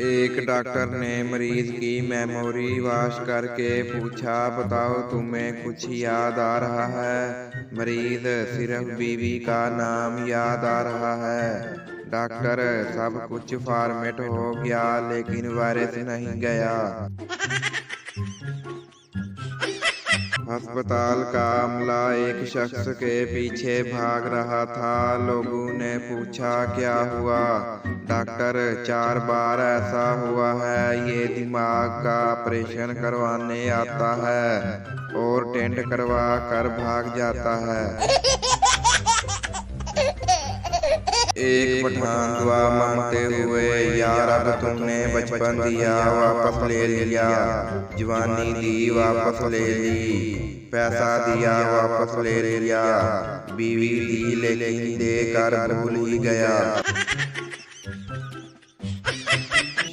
एक डॉक्टर ने मरीज की मेमोरी वॉश करके पूछा, बताओ तुम्हें कुछ याद आ रहा है? मरीज, सिर्फ बीवी का नाम याद आ रहा है। डॉक्टर, सब कुछ फॉर्मेट हो गया लेकिन वायरस नहीं गया। अस्पताल का अमला एक शख्स के पीछे भाग रहा था। लोगों ने पूछा, क्या हुआ? डॉक्टर, 4 बार ऐसा हुआ है। ये दिमाग का ऑपरेशन करवाने आता है और टेंट करवा कर भाग जाता है। एक पठान दुआ मांगते हुए, यार अब तुमने बचपन दिया वापस ले लिया, जवानी दी वापस ले ली, पैसा दिया वापस ले लिया, बीवी दी लेकिन देकर भूल ही गया।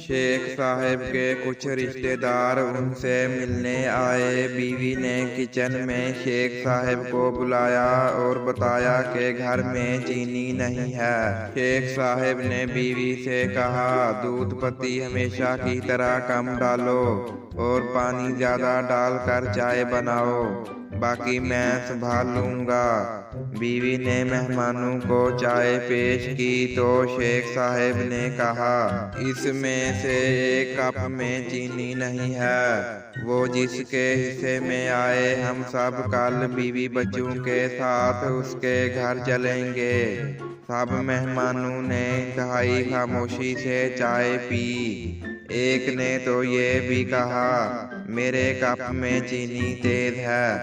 शेख साहब के कुछ रिश्तेदार उनसे मिलने आए। बीवी ने किचन में शेख साहब को बुलाया और बताया कि घर में चीनी नहीं है। शेख साहब ने बीवी से कहा, दूध पत्ती हमेशा की तरह कम डालो और पानी ज्यादा डालकर चाय बनाओ, बाकी मैं संभाल लूंगा। बीवी ने मेहमानों को चाय पेश की तो शेख साहब ने कहा, इसमें से एक कप में चीनी नहीं है, वो जिसके हिस्से में आए। हम सब कल बीवी बच्चों के साथ उसके घर चलेंगे। सब मेहमानों ने इंतहाई खामोशी से चाय पी। एक ने तो ये भी कहा, मेरे कप में चीनी तेज है।